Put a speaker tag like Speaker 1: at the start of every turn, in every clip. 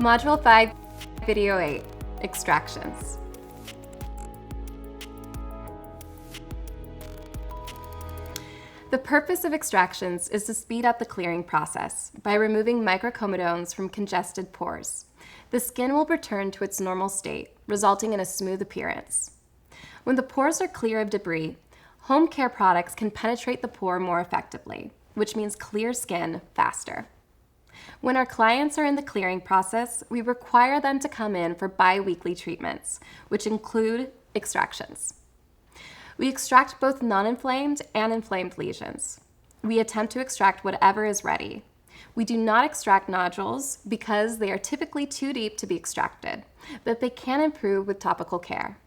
Speaker 1: Module 5, Video 8, Extractions. The purpose of extractions is to speed up the clearing process by removing microcomedones from congested pores. The skin will return to its normal state, resulting in a smooth appearance. When the pores are clear of debris, home care products can penetrate the pore more effectively, which means clear skin faster. When our clients are in the clearing process, we require them to come in for bi-weekly treatments, which include extractions. We extract both non-inflamed and inflamed lesions. We attempt to extract whatever is ready. We do not extract nodules because they are typically too deep to be extracted, but they can improve with topical care.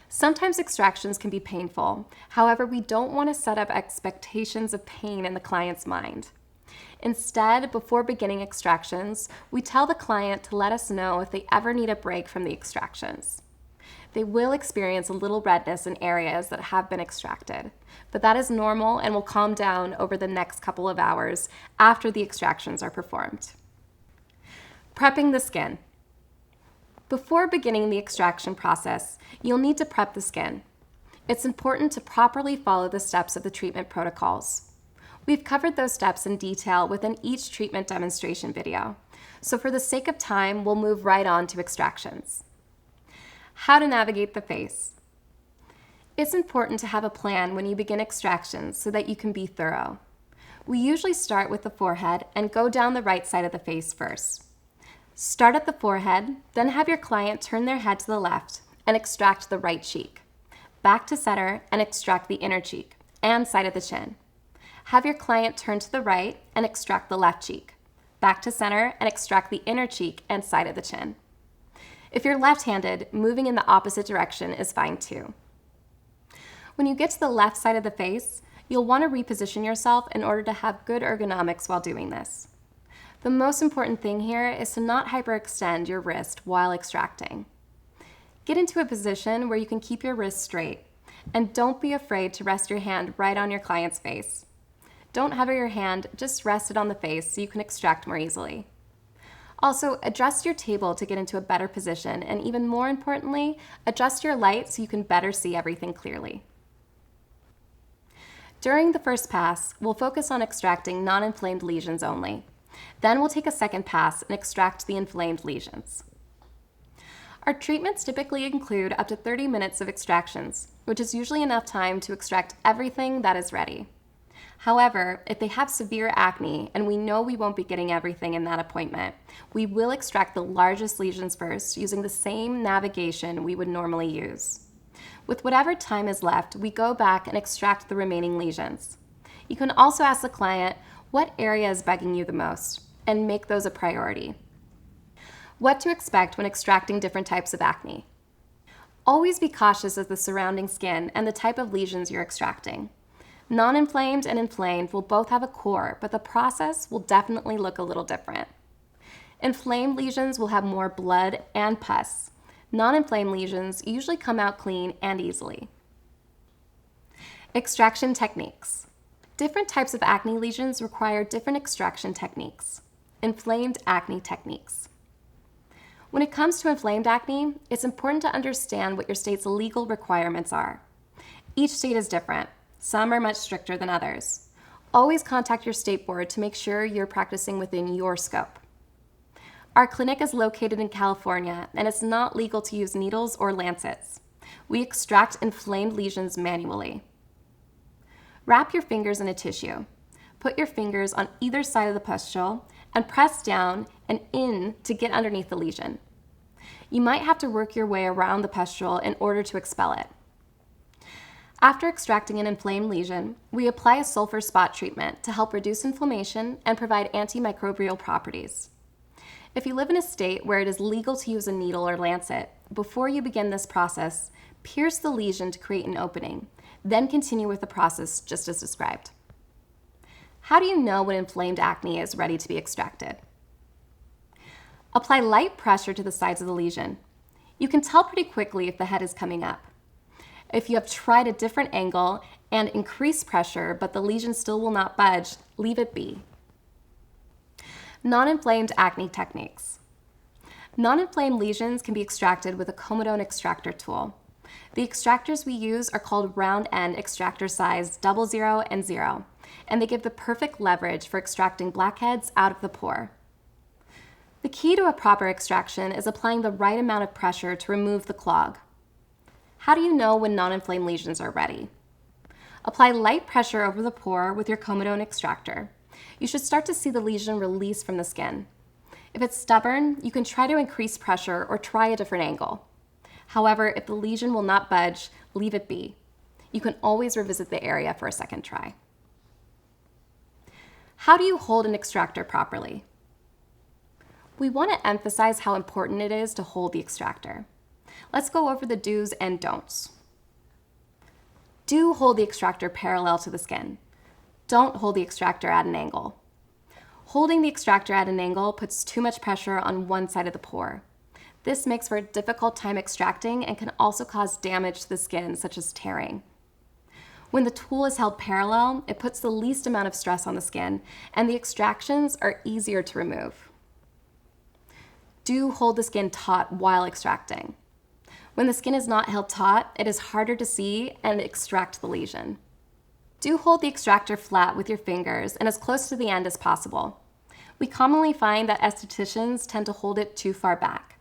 Speaker 1: Sometimes extractions can be painful. However, we don't want to set up expectations of pain in the client's mind. Instead, before beginning extractions, we tell the client to let us know if they ever need a break from the extractions. They will experience a little redness in areas that have been extracted, but that is normal and will calm down over the next couple of hours after the extractions are performed. Prepping the skin. Before beginning the extraction process, you'll need to prep the skin. It's important to properly follow the steps of the treatment protocols. We've covered those steps in detail within each treatment demonstration video, so for the sake of time, we'll move right on to extractions. How to navigate the face. It's important to have a plan when you begin extractions so that you can be thorough. We usually start with the forehead and go down the right side of the face first. Start at the forehead, then have your client turn their head to the left and extract the right cheek. Back to center and extract the inner cheek and side of the chin. Have your client turn to the right and extract the left cheek. Back to center and extract the inner cheek and side of the chin. If you're left-handed, moving in the opposite direction is fine too. When you get to the left side of the face, you'll want to reposition yourself in order to have good ergonomics while doing this. The most important thing here is to not hyperextend your wrist while extracting. Get into a position where you can keep your wrist straight, and don't be afraid to rest your hand right on your client's face. Don't hover your hand, just rest it on the face so you can extract more easily. Also, adjust your table to get into a better position, and even more importantly, adjust your light so you can better see everything clearly. During the first pass, we'll focus on extracting non-inflamed lesions only. Then we'll take a second pass and extract the inflamed lesions. Our treatments typically include up to 30 minutes of extractions, which is usually enough time to extract everything that is ready. However, if they have severe acne and we know we won't be getting everything in that appointment, we will extract the largest lesions first using the same navigation we would normally use. With whatever time is left, we go back and extract the remaining lesions. You can also ask the client what area is bugging you the most and make those a priority. What to expect when extracting different types of acne. Always be cautious of the surrounding skin and the type of lesions you're extracting. Non-inflamed and inflamed will both have a core, but the process will definitely look a little different. Inflamed lesions will have more blood and pus. Non-inflamed lesions usually come out clean and easily. Extraction techniques. Different types of acne lesions require different extraction techniques. Inflamed acne techniques. When it comes to inflamed acne, it's important to understand what your state's legal requirements are. Each state is different. Some are much stricter than others. Always contact your state board to make sure you're practicing within your scope. Our clinic is located in California, and it's not legal to use needles or lancets. We extract inflamed lesions manually. Wrap your fingers in a tissue. Put your fingers on either side of the pustule and press down and in to get underneath the lesion. You might have to work your way around the pustule in order to expel it. After extracting an inflamed lesion, we apply a sulfur spot treatment to help reduce inflammation and provide antimicrobial properties. If you live in a state where it is legal to use a needle or lancet, before you begin this process, pierce the lesion to create an opening, then continue with the process just as described. How do you know when inflamed acne is ready to be extracted? Apply light pressure to the sides of the lesion. You can tell pretty quickly if the head is coming up. If you have tried a different angle and increased pressure, but the lesion still will not budge, leave it be. Non-inflamed acne techniques. Non-inflamed lesions can be extracted with a comedone extractor tool. The extractors we use are called round end extractor size 00 and 0, and they give the perfect leverage for extracting blackheads out of the pore. The key to a proper extraction is applying the right amount of pressure to remove the clog. How do you know when non-inflamed lesions are ready? Apply light pressure over the pore with your comedone extractor. You should start to see the lesion release from the skin. If it's stubborn, you can try to increase pressure or try a different angle. However, if the lesion will not budge, leave it be. You can always revisit the area for a second try. How do you hold an extractor properly? We want to emphasize how important it is to hold the extractor. Let's go over the do's and don'ts. Do hold the extractor parallel to the skin. Don't hold the extractor at an angle. Holding the extractor at an angle puts too much pressure on one side of the pore. This makes for a difficult time extracting and can also cause damage to the skin, such as tearing. When the tool is held parallel, it puts the least amount of stress on the skin, and the extractions are easier to remove. Do hold the skin taut while extracting. When the skin is not held taut, it is harder to see and extract the lesion. Do hold the extractor flat with your fingers and as close to the end as possible. We commonly find that estheticians tend to hold it too far back.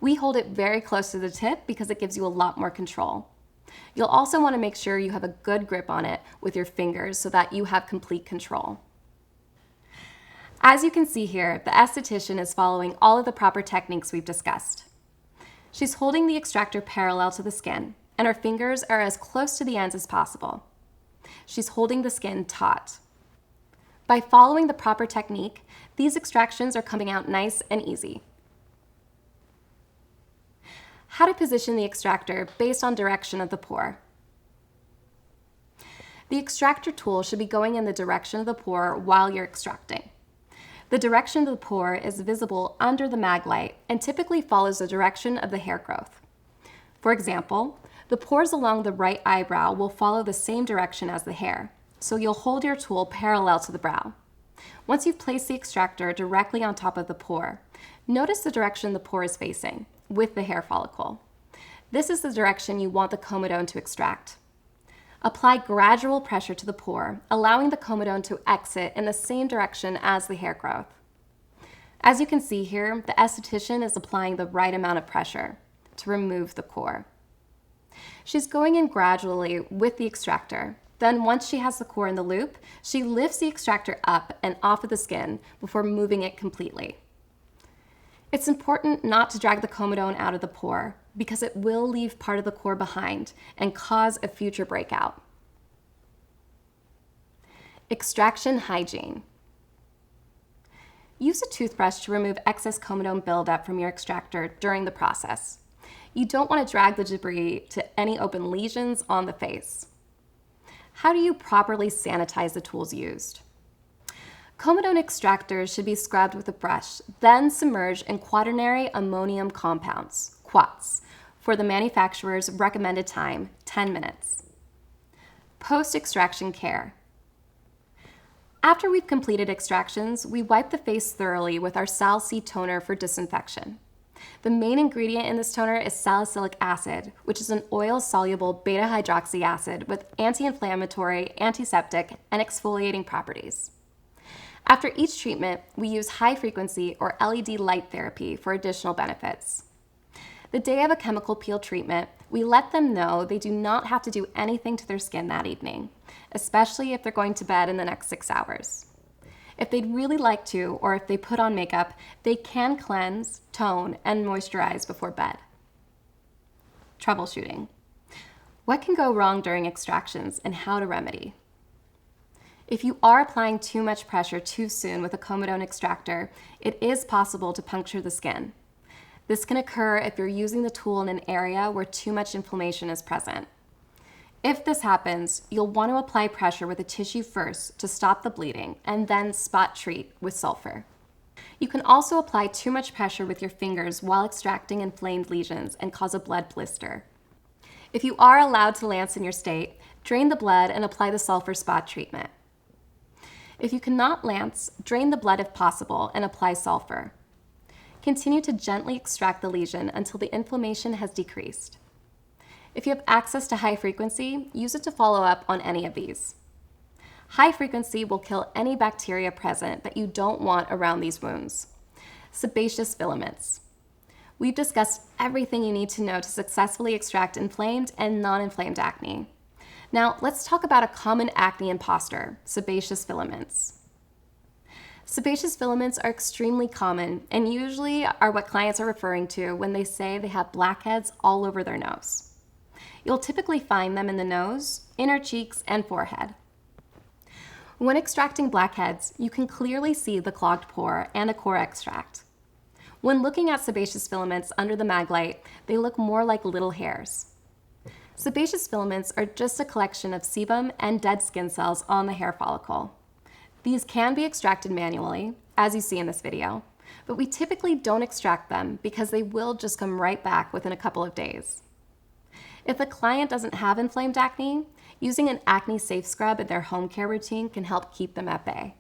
Speaker 1: We hold it very close to the tip because it gives you a lot more control. You'll also want to make sure you have a good grip on it with your fingers so that you have complete control. As you can see here, the esthetician is following all of the proper techniques we've discussed. She's holding the extractor parallel to the skin, and her fingers are as close to the ends as possible. She's holding the skin taut. By following the proper technique, these extractions are coming out nice and easy. How to position the extractor based on direction of the pore. The extractor tool should be going in the direction of the pore while you're extracting. The direction of the pore is visible under the mag light and typically follows the direction of the hair growth. For example, the pores along the right eyebrow will follow the same direction as the hair, so you'll hold your tool parallel to the brow. Once you've placed the extractor directly on top of the pore, notice the direction the pore is facing, with the hair follicle. This is the direction you want the comedone to extract. Apply gradual pressure to the pore, allowing the comedone to exit in the same direction as the hair growth. As you can see here, the esthetician is applying the right amount of pressure to remove the core. She's going in gradually with the extractor. Then once she has the core in the loop, she lifts the extractor up and off of the skin before moving it completely. It's important not to drag the comedone out of the pore because it will leave part of the core behind and cause a future breakout. Extraction hygiene. Use a toothbrush to remove excess comedone buildup from your extractor during the process. You don't want to drag the debris to any open lesions on the face. How do you properly sanitize the tools used? Comedone extractors should be scrubbed with a brush, then submerged in quaternary ammonium compounds, quats, for the manufacturer's recommended time, 10 minutes. Post-extraction care. After we've completed extractions, we wipe the face thoroughly with our Sal C toner for disinfection. The main ingredient in this toner is salicylic acid, which is an oil-soluble beta-hydroxy acid with anti-inflammatory, antiseptic, and exfoliating properties. After each treatment, we use high-frequency or LED light therapy for additional benefits. The day of a chemical peel treatment, we let them know they do not have to do anything to their skin that evening, especially if they're going to bed in the next 6 hours. If they'd really like to, or if they put on makeup, they can cleanse, tone, and moisturize before bed. Troubleshooting. What can go wrong during extractions and how to remedy? If you are applying too much pressure too soon with a comedone extractor, it is possible to puncture the skin. This can occur if you're using the tool in an area where too much inflammation is present. If this happens, you'll want to apply pressure with a tissue first to stop the bleeding and then spot treat with sulfur. You can also apply too much pressure with your fingers while extracting inflamed lesions and cause a blood blister. If you are allowed to lance in your state, drain the blood and apply the sulfur spot treatment. If you cannot lance, drain the blood if possible and apply sulfur. Continue to gently extract the lesion until the inflammation has decreased. If you have access to high frequency, use it to follow up on any of these. High frequency will kill any bacteria present that you don't want around these wounds. Sebaceous filaments. We've discussed everything you need to know to successfully extract inflamed and non-inflamed acne. Now, let's talk about a common acne imposter, sebaceous filaments. Sebaceous filaments are extremely common and usually are what clients are referring to when they say they have blackheads all over their nose. You'll typically find them in the nose, inner cheeks, and forehead. When extracting blackheads, you can clearly see the clogged pore and a core extract. When looking at sebaceous filaments under the mag light, they look more like little hairs. Sebaceous filaments are just a collection of sebum and dead skin cells on the hair follicle. These can be extracted manually, as you see in this video, but we typically don't extract them because they will just come right back within a couple of days. If the client doesn't have inflamed acne, using an acne safe scrub in their home care routine can help keep them at bay.